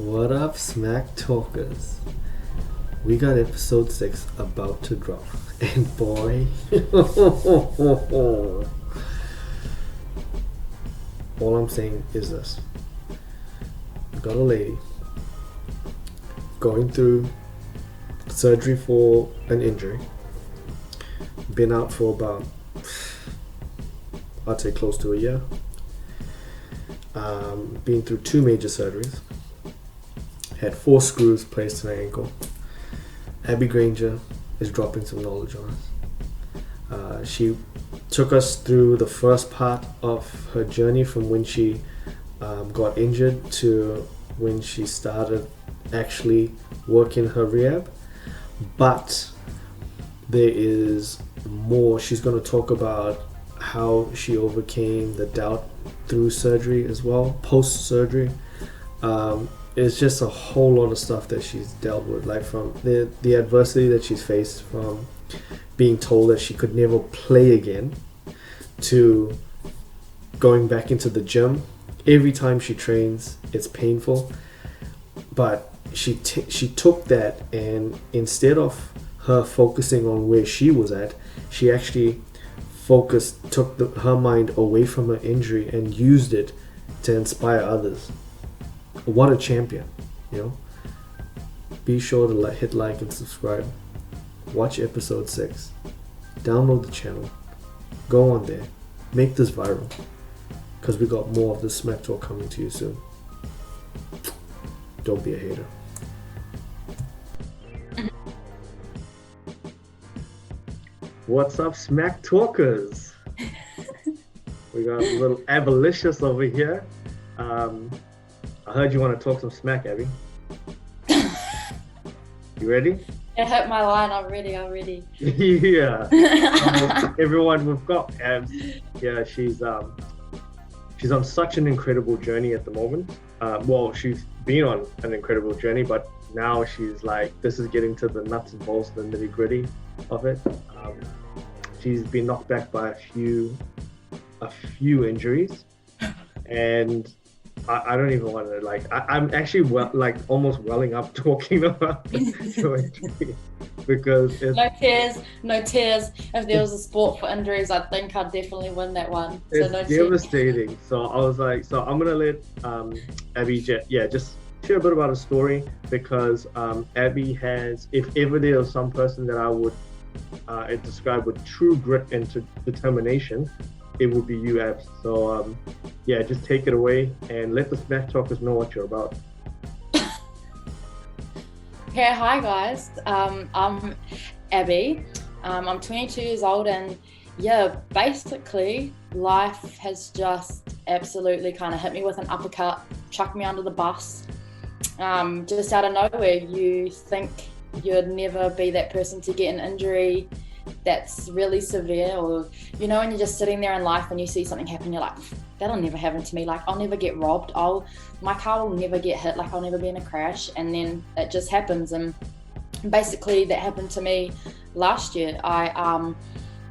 What up, Smack Talkers? We got episode 6 about to drop. And boy, all I'm saying is this. Got a lady going through surgery for an injury. Been out for about, I'd say close to a year. Been through 2 major surgeries. Had 4 screws placed in her ankle. Abbey Granger is dropping some knowledge on us. She took us through the first part of her journey from when she got injured to when she started actually working her rehab. But there is more. She's going to talk about how she overcame the doubt through surgery as well, post-surgery. It's just a whole lot of stuff that she's dealt with, like from the adversity that she's faced from being told that she could never play again to going back into the gym. Every time she trains, it's painful, but she took that, and instead of her focusing on where she was at, she actually took her mind away from her injury and used it to inspire others. What a champion, you know. Be sure to hit like and subscribe. Watch episode 6. Download the channel. Go on there. Make this viral, because we got more of this smack talk coming to you soon. Don't be a hater. What's up, smack talkers? We got a little abbylicious over here. I heard you want to talk some smack, Abby. You ready? It hurt my line. I'm ready. Yeah. Everyone, we've got Abs. Yeah, she's on such an incredible journey at the moment. Well, she's been on an incredible journey, but now she's like, this is getting to the nuts and bolts, the nitty gritty of it. She's been knocked back by a few injuries, and I don't even want to, I'm actually almost welling up talking about your injuries, because it's no tears. If there was a sport for injuries, I think I'd definitely win that one. So it's devastating. Tears. So I was like, I'm gonna let Abby just share a bit about her story, because Abby has, if ever there was some person that I would describe with true grit and determination, it would be you, Abs. So just take it away and let the smack talkers know what you're about. Okay, hi guys. I'm Abby. I'm 22 years old, and basically life has just absolutely kind of hit me with an uppercut, chucked me under the bus. Just out of nowhere. You think you'd never be that person to get an injury that's really severe, or when you're just sitting there in life and you see something happen, you're like, that'll never happen to me, like I'll never get robbed, my car will never get hit, like I'll never be in a crash. And then it just happens, and basically that happened to me last year. I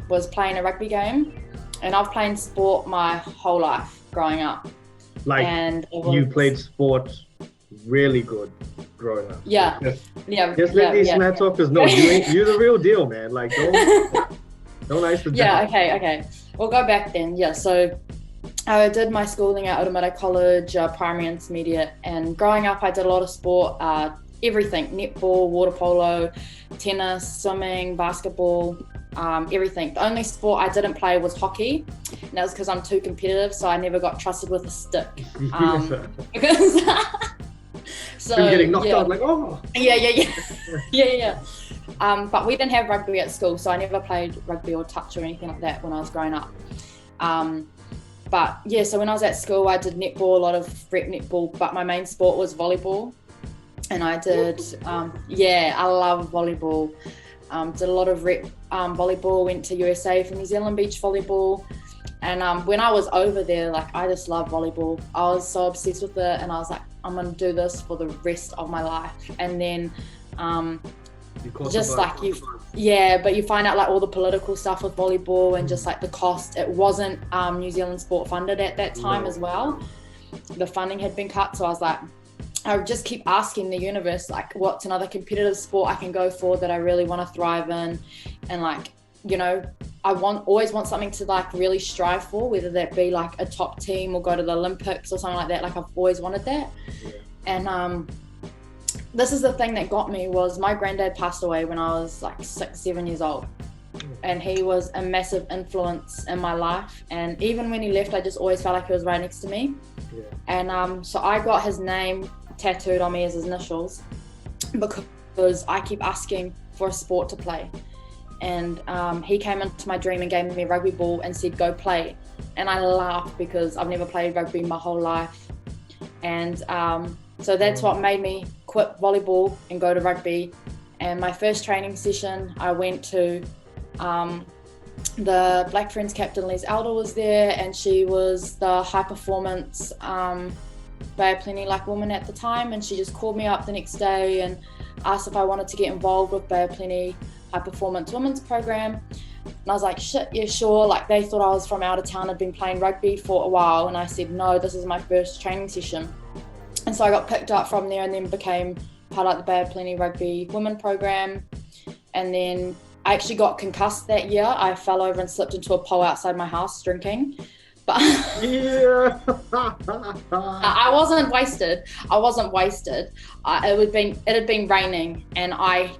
was playing a rugby game, and I've played sport my whole life growing up. You played sport really good growing up. Just let these smack talkers know you're the real deal, man. Like, don't ice the down. Okay. We'll go back then. So I did my schooling at Otamuta College, primary, intermediate, and growing up I did a lot of sport, everything: netball, water polo, tennis, swimming, basketball, everything. The only sport I didn't play was hockey, and that was because I'm too competitive, so I never got trusted with a stick. Because so you're getting knocked out, like, oh. Yeah. But we didn't have rugby at school, so I never played rugby or touch or anything like that when I was growing up. So when I was at school, I did netball, a lot of rep netball, but my main sport was volleyball. And I did, I love volleyball. Did a lot of rep volleyball, went to USA for New Zealand beach volleyball. And when I was over there, I just love volleyball. I was so obsessed with it, and I was like, I'm going to do this for the rest of my life. And then but you find out all the political stuff with volleyball, and just the cost. It wasn't New Zealand sport funded at that time as well. The funding had been cut, so I was like, I would just keep asking the universe, like, what's another competitive sport I can go for that I really want to thrive in. And like, you know, I always want something to like really strive for, whether that be like a top team or go to the Olympics or something like that. Like I've always wanted that. Yeah. And this is the thing that got me, was my granddad passed away when I was like 6-7 years old. And he was a massive influence in my life. And even when he left, I just always felt like he was right next to me. Yeah. And so I got his name tattooed on me as his initials because I keep asking for a sport to play. And he came into my dream and gave me a rugby ball and said, go play. And I laughed because I've never played rugby my whole life. And so that's what made me quit volleyball and go to rugby. And my first training session, I went to the Black Ferns captain, Les Elder, was there, and she was the high performance Bay of Plenty like woman at the time. And she just called me up the next day and asked if I wanted to get involved with Bay of Plenty high performance women's program. And I was like, shit, yeah, sure. Like they thought I was from out of town, I'd been playing rugby for a while. And I said, no, this is my first training session. And so I got picked up from there and then became part of the Bay of Plenty rugby women program. And then I actually got concussed that year. I fell over and slipped into a pole outside my house drinking. But Yeah. I wasn't wasted. It had been raining and I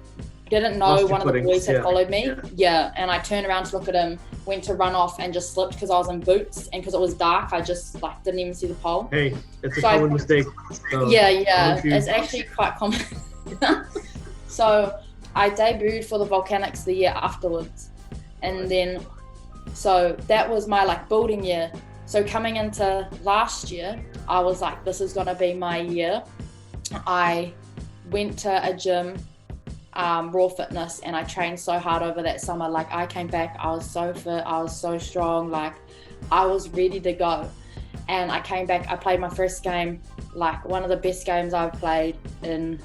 didn't know one of the boys had followed me. Yeah. And I turned around to look at him, went to run off and just slipped because I was in boots, and because it was dark, I just like didn't even see the pole. Hey, it's a common mistake. So yeah. It's actually quite common. So I debuted for the Volcanics the year afterwards. And then, so that was my like building year. So coming into last year, I was like, this is gonna be my year. I went to a gym, Raw Fitness, and I trained so hard over that summer. Like I came back, I was so fit, I was so strong, like I was ready to go. And I came back, I played my first game, like one of the best games I've played in,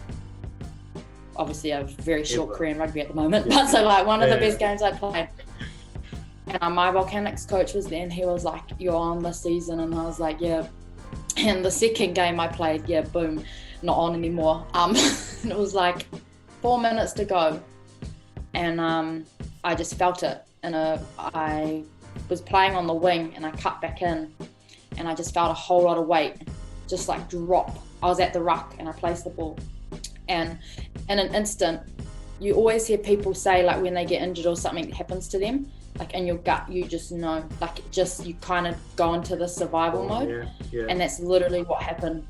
obviously a very short career in rugby at the moment, but so like one of the best games I played. And my Volcanics coach was there and he was like, you're on this season. And I was like, yeah. And the second game I played, yeah, boom, not on anymore. And it was like 4 minutes to go. And I just felt it. And I was playing on the wing and I cut back in and I just felt a whole lot of weight just like drop. I was at the ruck and I placed the ball. And in an instant, you always hear people say like when they get injured or something happens to them, like in your gut, you just know, like you kind of go into the survival mode. Yeah. And that's literally what happened.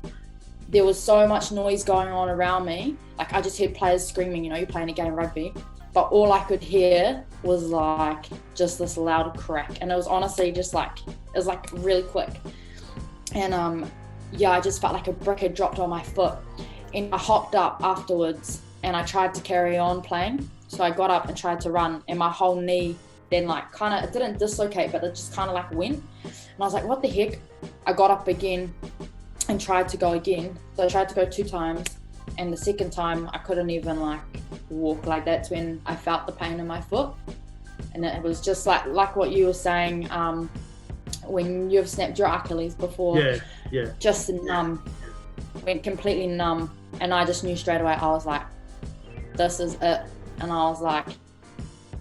There was so much noise going on around me. Like I just heard players screaming, you know, you're playing a game of rugby, but all I could hear was like just this loud crack. And it was honestly just like, it was like really quick. And I just felt like a brick had dropped on my foot. And I hopped up afterwards and I tried to carry on playing. So I got up and tried to run and my whole knee then like kind of, it didn't dislocate, but it just kind of like went. And I was like, what the heck? I got up again and tried to go again. So I tried to go 2 times. And the second time I couldn't even like walk. Like that's when I felt the pain in my foot. And it was just like what you were saying, when you've snapped your Achilles before. Yeah. Just numb. Went completely numb. And I just knew straight away, I was like, this is it. And I was like,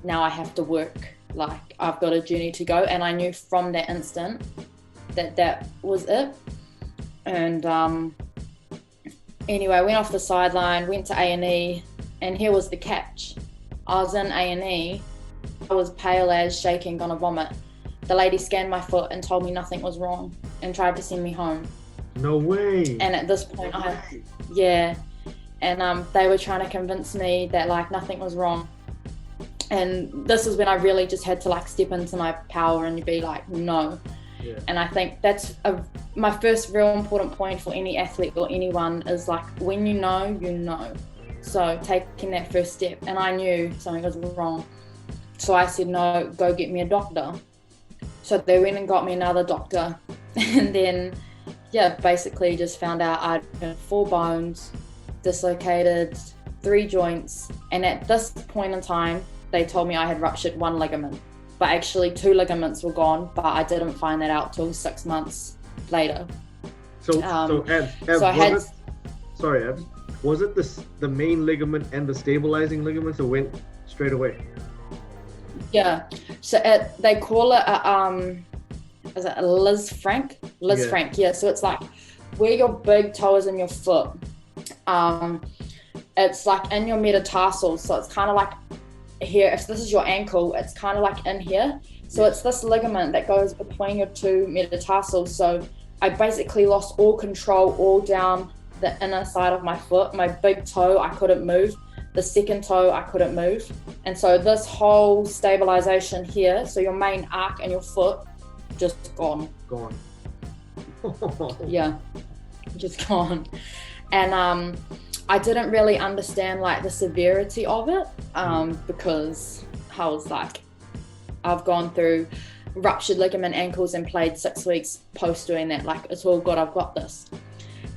now I have to work. Like I've got a journey to go. And I knew from that instant that was it. And anyway, I went off the sideline, went to A&E, and here was the catch. I was in A&E, I was pale as, shaking, gonna vomit. The lady scanned my foot and told me nothing was wrong and tried to send me home. No way. And at this point, yeah. And they were trying to convince me that like nothing was wrong. And this is when I really just had to like step into my power and be like, no. Yeah. And I think that's my first real important point for any athlete or anyone is like, when you know, you know. So taking that first step, and I knew something was wrong. So I said, no, go get me a doctor. So they went and got me another doctor. And then, basically just found out I had 4 bones, dislocated 3 joints. And at this point in time, they told me I had ruptured 1 ligament. But actually 2 ligaments were gone, but I didn't find that out till 6 months later. sorry, Abs, was it the main ligament and the stabilizing ligaments that went straight away? Yeah. So they call it is it a Liz Frank? Frank, yeah. So it's like where your big toe is in your foot. It's like in your metatarsals. So it's kind of like here. If this is your ankle, it's kind of like in here. So it's this ligament that goes between your two metatarsals. So I basically lost all control all down the inner side of my foot. My big toe, I couldn't move. The second toe, I couldn't move. And so this whole stabilization here, so your main arc in your foot, just gone. Gone. Yeah, just gone. And I didn't really understand like the severity of it because I was like, I've gone through ruptured ligament ankles and played 6 weeks post doing that. Like, it's all good, I've got this.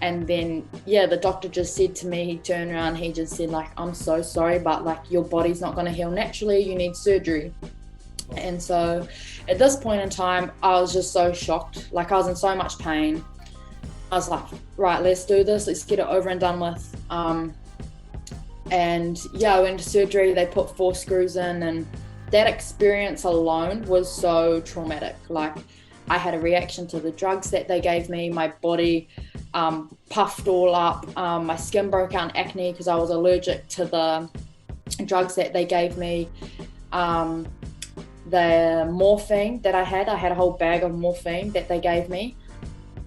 And then, yeah, the doctor just said to me, he turned around, he just said like, I'm so sorry, but like your body's not going to heal naturally, you need surgery. And so at this point in time, I was just so shocked. Like, I was in so much pain. I was like, right, let's do this, let's get it over and done with. And yeah, I went to surgery, they put 4 screws in, and that experience alone was so traumatic. Like, I had a reaction to the drugs that they gave me. My body puffed all up. My skin broke out in acne because I was allergic to the drugs that they gave me. The morphine that I had a whole bag of morphine that they gave me.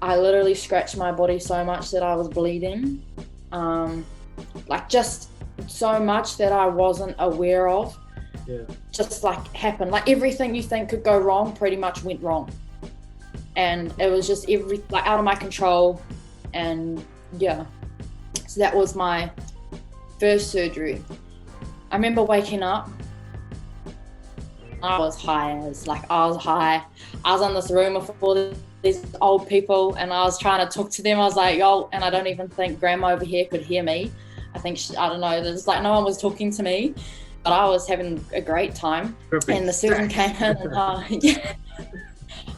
I literally scratched my body so much that I was bleeding. Like, just so much that I wasn't aware of. Yeah. Just like happened. Like, everything you think could go wrong pretty much went wrong. And it was just like out of my control. And yeah, so that was my first surgery. I remember waking up, I was high. I was in this room with all these old people, and I was trying to talk to them. I was like, yo, and I don't even think grandma over here could hear me. I think I don't know, there's like no one was talking to me, but I was having a great time. Perfect. And the surgeon came in and yeah,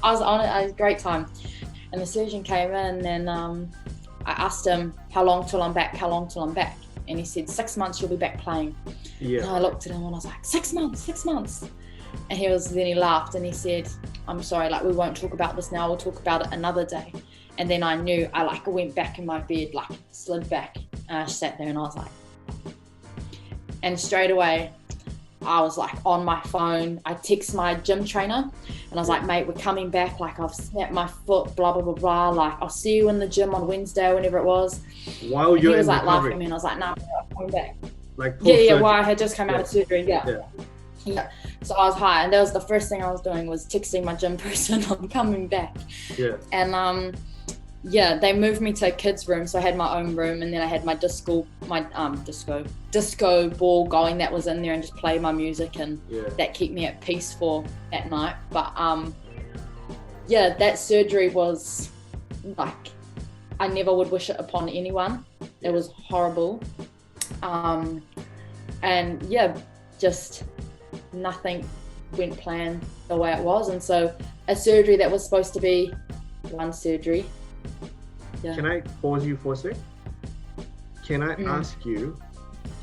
I was on it. I had a great time. And the surgeon came in, and I asked him, how long till I'm back? And he said, 6 months, you'll be back playing. Yeah. And I looked at him and I was like, 6 months. And then he laughed and he said, I'm sorry, like, we won't talk about this now, we'll talk about it another day. And then I knew, I went back in my bed, like slid back, and I sat there and I was like, and straight away, I was like on my phone. I text my gym trainer and I was like, mate, we're coming back. Like, I've snapped my foot, blah, blah, blah, blah. Like, I'll see you in the gym on Wednesday, whenever it was. While you're he was in like recovery. laughing at me, and I was like, no, I'm coming back. Like, yeah, well, I had just come out of surgery. Yeah. So I was high, and that was the first thing I was doing, was texting my gym person, I'm coming back. Yeah. And yeah, they moved me to a kid's room, so I had my own room, and then I had my disco ball going that was in there, and just play my music, and that kept me at peace for at night. But yeah, that surgery was like, I never would wish it upon anyone. It was horrible. And yeah, just nothing went planned the way it was. And so a surgery that was supposed to be one surgery. Yeah. Can I pause you for a sec? Can I ask you,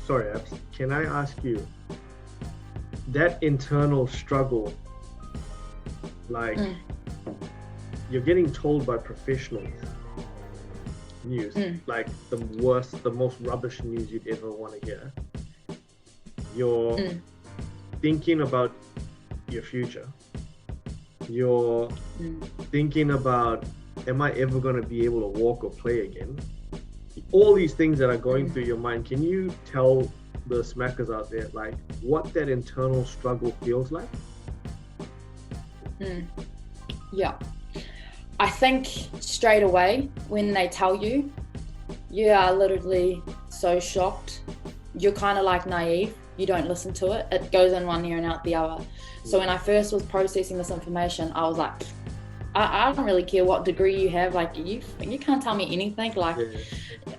sorry Abs, can I ask you, that internal struggle, like you're getting told by professionals news, like the worst, the most rubbish news you'd ever want to hear. You're thinking about your future. You're thinking about, am I ever going to be able to walk or play again? All these things that are going through your mind. Can you tell the smackers out there, like, what that internal struggle feels like? Yeah. I think straight away when they tell you, you are literally so shocked. You're kind of like naive. You don't listen to it. It goes in one ear and out the other. So when I first was processing this information, I was like, I don't really care what degree you have. Like, you can't tell me anything. Like,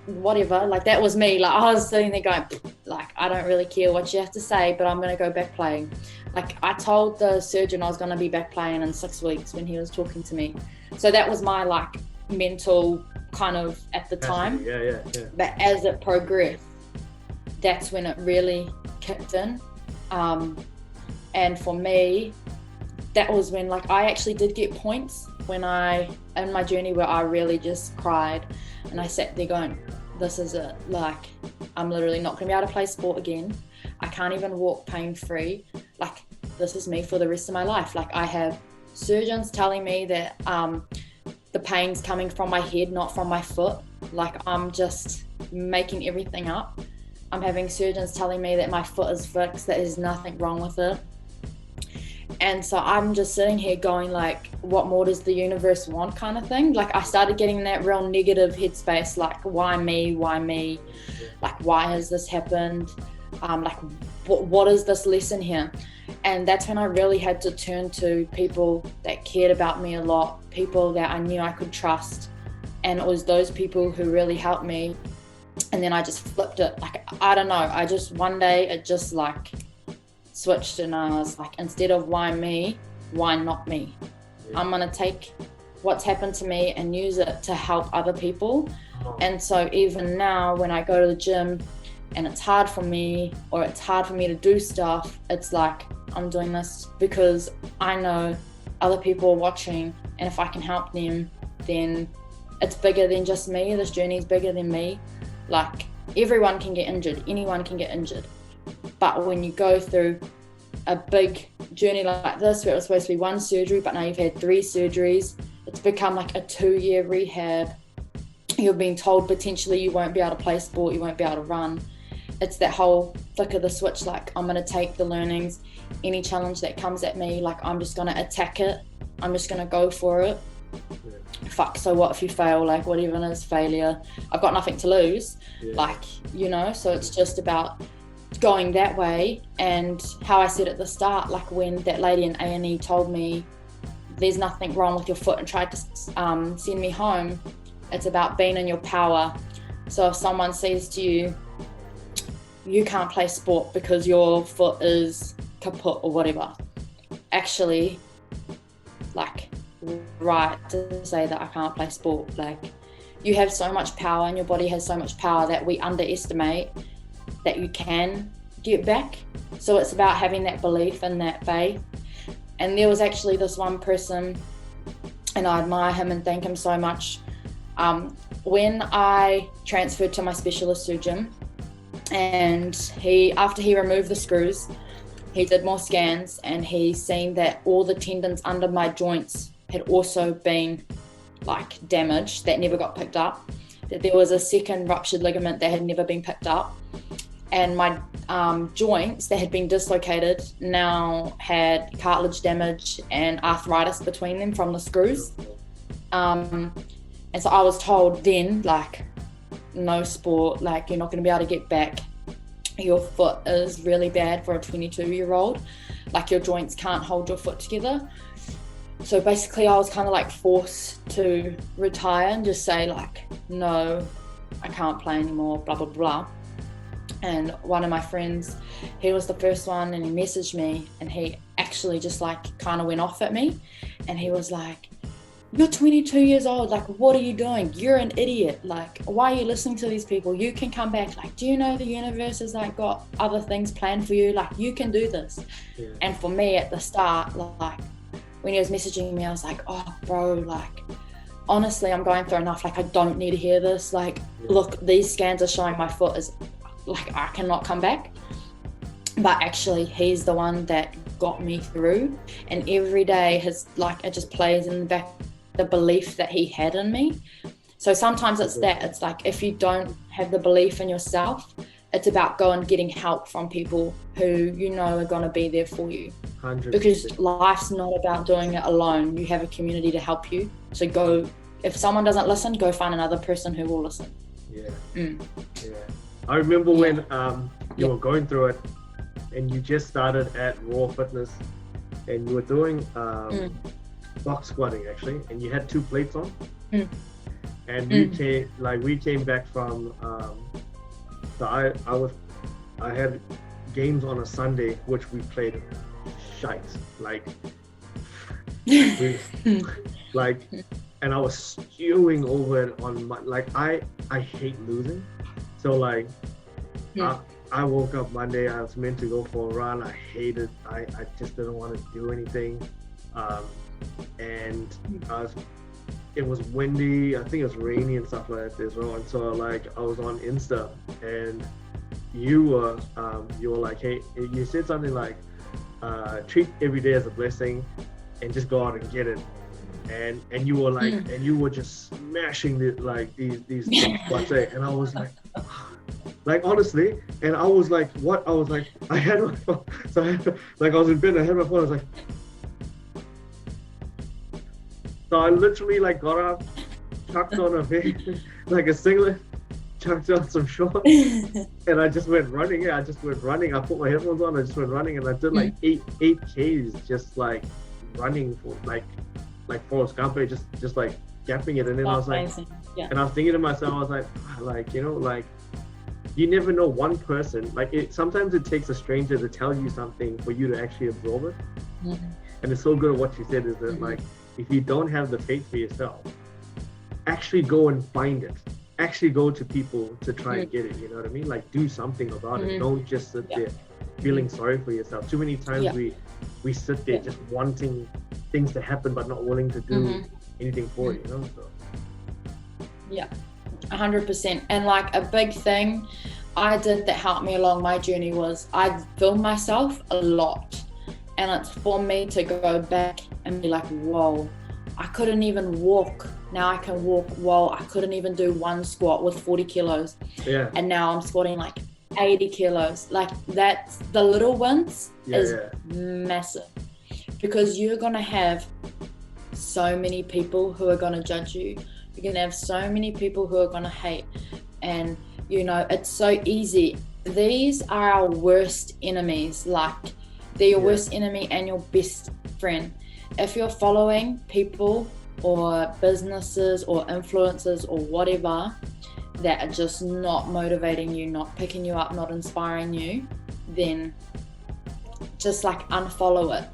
whatever. Like, that was me. Like, I was sitting there going, like, I don't really care what you have to say, but I'm going to go back playing. Like, I told the surgeon I was going to be back playing in 6 weeks when he was talking to me. So that was my, like, mental kind of at the time. Yeah. But as it progressed, that's when it really kicked in. And for me, that was when, like, I actually did get points in my journey where I really just cried, and I sat there going, this is it, like, I'm literally not going to be able to play sport again. I can't even walk pain-free. Like, this is me for the rest of my life. Like, I have surgeons telling me that the pain's coming from my head, not from my foot. Like, I'm just making everything up. I'm having surgeons telling me that my foot is fixed, that there's nothing wrong with it. And so I'm just sitting here going, like, what more does the universe want, kind of thing. Like, I started getting that real negative headspace, like, why me? Like, why has this happened? Like, what is this lesson here? And that's when I really had to turn to people that cared about me a lot, people that I knew I could trust. And it was those people who really helped me. And then I just flipped it. Like, I don't know, one day it just, like, switched, and I was like, instead of why me, why not me? Yeah. I'm gonna take what's happened to me and use it to help other people. And so even now when I go to the gym and it's hard for me, or it's hard for me to do stuff, it's like, I'm doing this because I know other people are watching, and if I can help them, then it's bigger than just me. This journey is bigger than me. Like, everyone can get injured, anyone can get injured. But when you go through a big journey like this, where it was supposed to be one surgery, but now you've had 3 surgeries, it's become like a 2-year rehab. You're being told potentially you won't be able to play sport, you won't be able to run. It's that whole flick of the switch, like, I'm going to take the learnings, any challenge that comes at me, like, I'm just going to attack it. I'm just going to go for it. Yeah. Fuck, so what if you fail? Like, what even is failure? I've got nothing to lose. Yeah. Like, you know, so it's just about going that way. And how I said at the start, like, when that lady in A&E told me there's nothing wrong with your foot and tried to send me home, it's about being in your power. So if someone says to you, you can't play sport because your foot is kaput or whatever, actually, like, right to say that I can't play sport. Like, you have so much power, and your body has so much power that we underestimate that you can get back. So it's about having that belief and that faith. And there was actually this one person, and I admire him and thank him so much. When I transferred to my specialist surgeon, and after he removed the screws, he did more scans, and he seen that all the tendons under my joints had also been, like, damaged, that never got picked up, that there was a second ruptured ligament that had never been picked up, and my joints that had been dislocated now had cartilage damage and arthritis between them from the screws. And so I was told then, like, no sport, like, you're not going to be able to get back. Your foot is really bad for a 22-year-old. Like, your joints can't hold your foot together. So basically I was kind of like forced to retire and just say, like, no, I can't play anymore, blah, blah, blah. And one of my friends, he was the first one, and he messaged me, and he actually just, like, kind of went off at me. And he was like, you're 22 years old, like, what are you doing? You're an idiot. Like, why are you listening to these people? You can come back. Like, do you know the universe has, like, got other things planned for you? Like, you can do this. Yeah. And for me at the start, like, when he was messaging me, I was like, oh, bro, like, honestly, I'm going through enough. Like, I don't need to hear this. Like, look, these scans are showing my foot is, like, I cannot come back. But actually, he's the one that got me through. And every day has, like, it just plays in the back, the belief that he had in me. So sometimes it's that, it's like, if you don't have the belief in yourself, it's about going and getting help from people who you know are going to be there for you. 100%. Because life's not about doing it alone. You have a community to help you. So go, if someone doesn't listen, go find another person who will listen. Yeah. Yeah. I remember when you were going through it, and you just started at Raw Fitness, and you were doing box squatting actually, and you had 2 plates on, and we came back from I had games on a Sunday which we played shite, like we, like, and I was stewing over it on my, like, I hate losing. So like, I woke up Monday, I was meant to go for a run. I hated, I just didn't want to do anything. And it was windy, I think it was rainy and stuff like that as well. And so like, I was on Insta, and you were like, hey, you said something like, treat every day as a blessing and just go out and get it. And you were like, and you were just smashing it, like these things, and I was like honestly, and I was like, what? I was like, I had my phone, so I had to, like, I was in bed, I had my phone, I was like, so I literally like got up, chucked on a bed, like a singlet, chucked on some shorts, and I just went running. Yeah, I just went running. I put my headphones on, I just went running, and I did like 8 Ks just like running for like Forrest Gump, just like gapping it. And then I was like, and I was thinking to myself, I was like, you know, like, you never know, one person, like, sometimes it takes a stranger to tell you something for you to actually absorb it. And it's so good at what you said is that like, if you don't have the faith for yourself, actually go and find it. Actually go to people to try and get it, you know what I mean? Like, do something about it. Don't just sit there feeling sorry for yourself. Too many times we sit there just wanting things to happen but not willing to do anything for it, you know? So. Yeah, 100%. And like, a big thing I did that helped me along my journey was I filmed myself a lot, and it's for me to go back and be like, whoa, I couldn't even walk, now I can walk. Whoa, I couldn't even do one squat with 40 kilos, and now I'm squatting like 80 kilos. Like, that's the little wins is massive, because you're gonna have so many people who are gonna judge you. You're gonna have so many people who are gonna hate, and you know, it's so easy. These are our worst enemies. Like, they're your worst enemy and your best friend. If you're following people or businesses or influencers or whatever that are just not motivating you, not picking you up, not inspiring you, then just like unfollow it.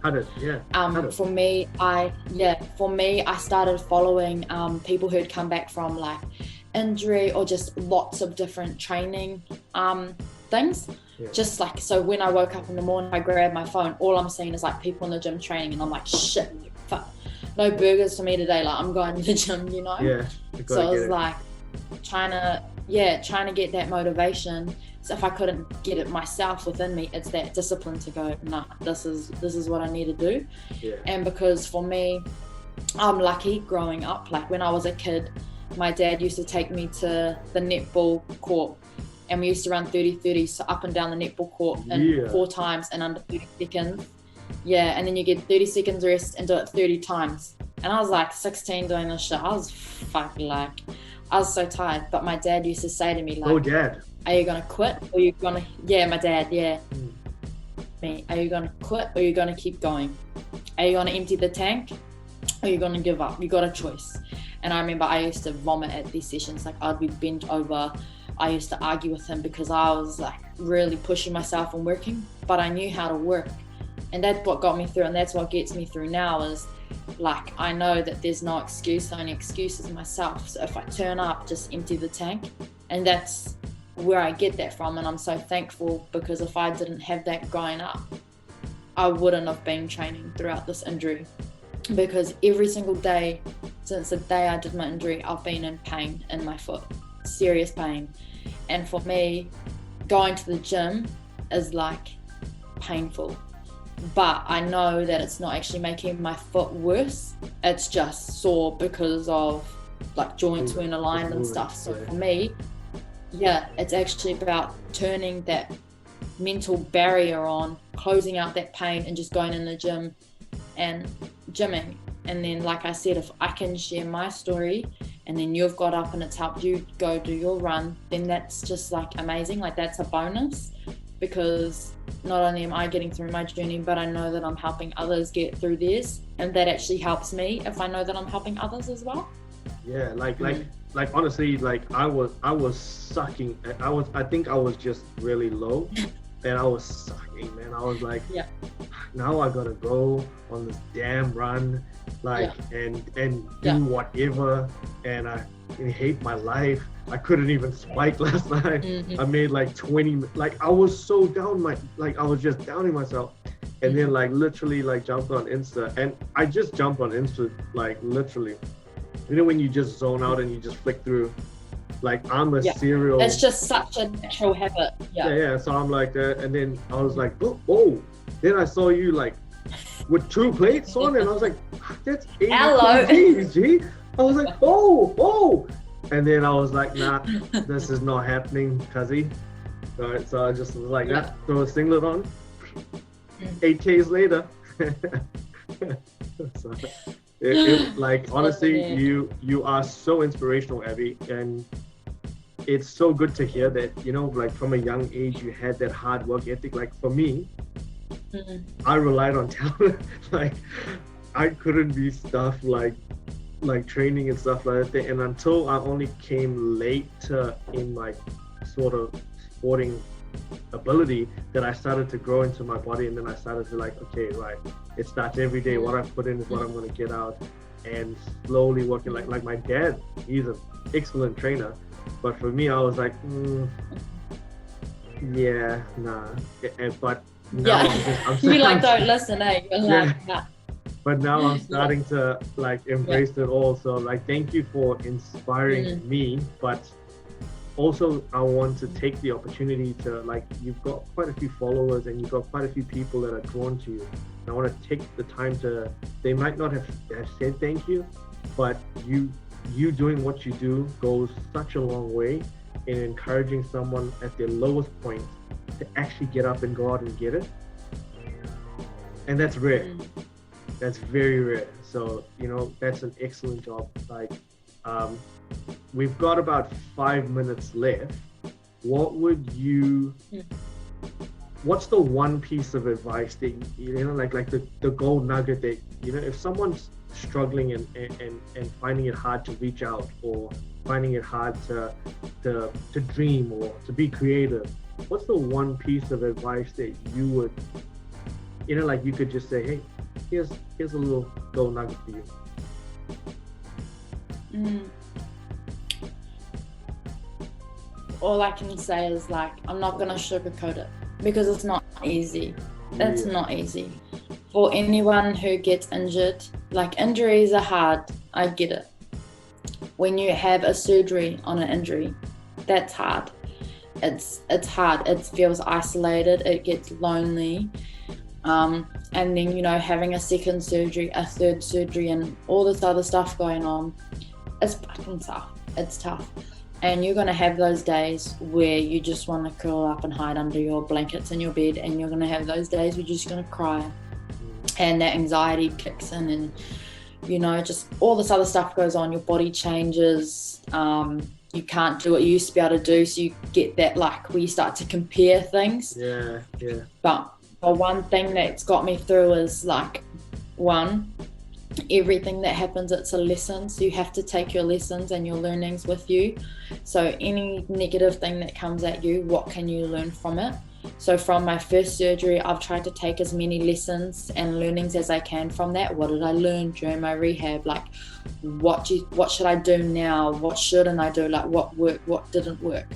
For me, I started following people who had come back from like injury or just lots of different training things. Just like, so when I woke up in the morning, I grabbed my phone, all I'm seeing is like people in the gym training, and I'm like, shit, fuck, no burgers for me today, like I'm going to the gym, you know? So I was like trying to get that motivation. So if I couldn't get it myself within me, it's that discipline to go, nah, this is what I need to do. And because for me, I'm lucky growing up. Like, when I was a kid, my dad used to take me to the netball court, and we used to run 30-30, so up and down the netball court in 4 times in under 30 seconds. And then you get 30 seconds rest and do it 30 times. And I was like 16 doing this shit. I was I was so tired. But my dad used to say to me, like, oh, Dad, are you gonna quit, or are you gonna, my dad, me, are you gonna quit or are you gonna keep going? Are you gonna empty the tank or are you gonna give up? You got a choice. And I remember I used to vomit at these sessions. Like, I'd be bent over. I used to argue with him because I was like really pushing myself and working, but I knew how to work. And that's what got me through, and that's what gets me through now is like, I know that there's no excuse, the only excuse is myself. So if I turn up, just empty the tank. And that's where I get that from. And I'm so thankful, because if I didn't have that growing up, I wouldn't have been training throughout this injury. Because every single day since the day I did my injury, I've been in pain in my foot, serious pain. And for me, going to the gym is like painful, but I know that it's not actually making my foot worse. It's just sore because of like joints weren't aligned and stuff. So for me, it's actually about turning that mental barrier on, closing out that pain, and just going in the gym and gymming. And then, like I said, if I can share my story and then you've got up and it's helped you go do your run, then that's just like amazing. Like, that's a bonus, because not only am I getting through my journey, but I know that I'm helping others get through theirs, and that actually helps me if I know that I'm helping others as well. Like honestly, like I was sucking. I think I was just really low, and I was sucking, man. I was like, now I gotta go on this damn run, like, and do whatever, and I hate my life. I couldn't even spike last night. I made like 20, like I was so down, I was just downing myself. And then like literally like jumped on Insta, and I just jumped on Insta, like literally, when you just zone out and you just flick through, like I'm a serial. It's just such a natural habit. Yeah. So I'm like that, and then I was like, oh. Then I saw you like with 2 plates on, and I was like, that's 80 kgs, G. I was like, oh. And then I was like, nah, this is not happening, cuzzy. Alright, so I just was like, throw a singlet on. 8 Ks later. So, like honestly, you are so inspirational, Abby, and it's so good to hear that, like from a young age you had that hard work ethic. Like for me, I relied on talent. Like I couldn't be stuff like training and stuff like that, and until I only came later in my sort of sporting ability that I started to grow into my body, and then I started to like, okay, right, it starts every day. What I put in is what I'm going to get out, and slowly working like my dad, he's an excellent trainer, but for me I was like, but now you like don't listen, eh? You're like, nah. But now I'm starting to like embrace it all. So like, thank you for inspiring me, but also I want to take the opportunity to, like, you've got quite a few followers and you've got quite a few people that are drawn to you. And I want to take the time to, they might not have said thank you, but you doing what you do goes such a long way in encouraging someone at their lowest point to actually get up and go out and get it. And that's rare. That's very rare. So, that's an excellent job. Like, we've got about 5 minutes left. What's the one piece of advice that, like the gold nugget that, if someone's struggling and finding it hard to reach out, or finding it hard to dream or to be creative, what's the one piece of advice that you would, like you could just say, hey, here's a little gold nugget for you? All I can say is, like, I'm not gonna sugarcoat it, because it's not easy. It's not easy for anyone who gets injured. Like, injuries are hard, I get it. When you have a surgery on an injury, that's hard. It's hard. It feels isolated. It gets lonely. And then, having a second surgery, a third surgery, and all this other stuff going on, it's fucking tough. It's tough. And you're going to have those days where you just want to curl up and hide under your blankets in your bed, and you're going to have those days where you're just going to cry, and that anxiety kicks in, and just all this other stuff goes on. Your body changes. You can't do what you used to be able to do, so you get that, like, where you start to compare things. But the one thing that's got me through is, like, everything that happens, it's a lesson. So you have to take your lessons and your learnings with you. So any negative thing that comes at you, what can you learn from it? So from my first surgery, I've tried to take as many lessons and learnings as I can from that. What did I learn during my rehab? Like, what should I do now? What shouldn't I do? Like, what worked, what didn't work?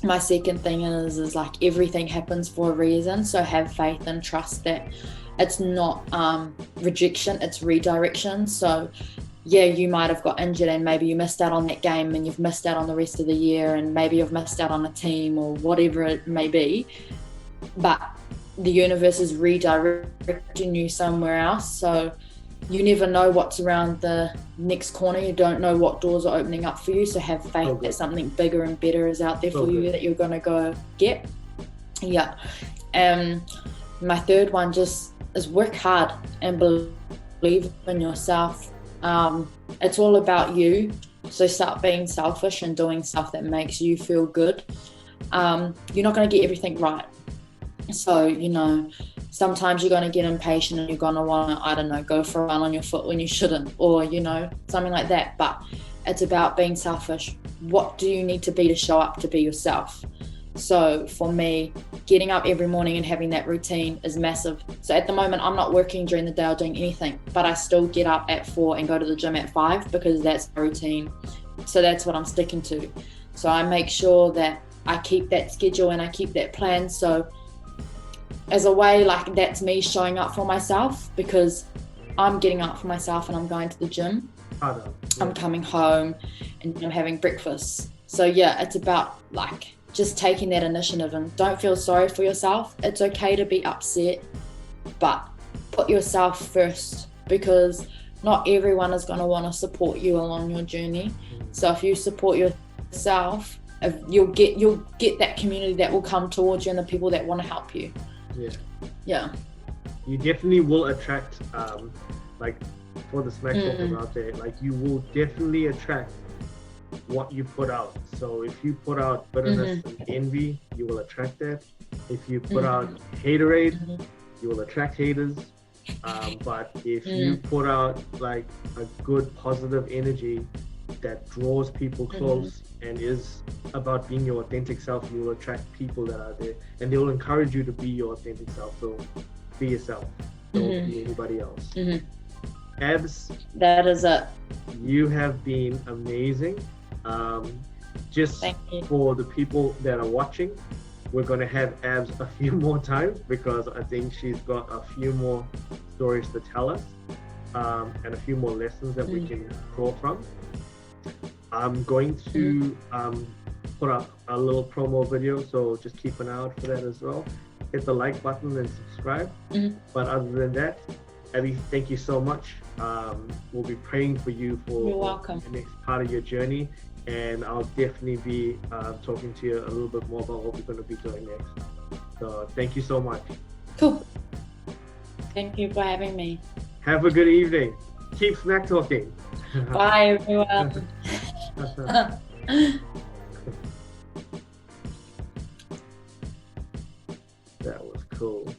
My second thing is like, everything happens for a reason. So have faith and trust that it's not rejection, it's redirection. So you might have got injured and maybe you missed out on that game, and you've missed out on the rest of the year, and maybe you've missed out on a team or whatever it may be, but the universe is redirecting you somewhere else. So you never know what's around the next corner. You don't know what doors are opening up for you. So have faith that something bigger and better is out there for you that you're going to go get. My third one just is work hard and believe in yourself. It's all about you. So start being selfish and doing stuff that makes you feel good. You're not going to get everything right. So, sometimes you're going to get impatient and you're going to want to, go for a run on your foot when you shouldn't, or, something like that. But it's about being selfish. What do you need to be to show up to be yourself? So for me, getting up every morning and having that routine is massive. So at the moment, I'm not working during the day or doing anything, but I still get up at 4 and go to the gym at 5 because that's my routine. So that's what I'm sticking to. So I make sure that I keep that schedule and I keep that plan. So as a way, like, that's me showing up for myself, because I'm getting up for myself and I'm going to the gym. I'm coming home and I'm having breakfast. So yeah, it's about like just taking that initiative, and don't feel sorry for yourself. It's okay to be upset, but put yourself first, because not everyone is going to want to support you along your journey. So if you support yourself, you'll get that community that will come towards you and the people that want to help you. Yeah. You definitely will attract, like, for the smack talkers out there, like, you will definitely attract what you put out. So if you put out bitterness and envy, you will attract that. If you put out haterade, you will attract haters. But if you put out like a good positive energy that draws people close and is about being your authentic self, you will attract people that are there, and they will encourage you to be your authentic self. So be yourself, don't be anybody else. Abs, that is it. You have been amazing. Just for the people that are watching, we're going to have Abs a few more times, because I think she's got a few more stories to tell us, and a few more lessons that we can draw from. I'm going to put up a little promo video, so just keep an eye out for that as well. Hit the like button and subscribe. But other than that, Abby, thank you so much. We'll be praying for you for the next part of your journey, and I'll definitely be talking to you a little bit more about what we're going to be doing next. So thank you so much. Cool. Thank you for having me. Have a good evening. Keep smack talking. Bye, everyone. That was cool.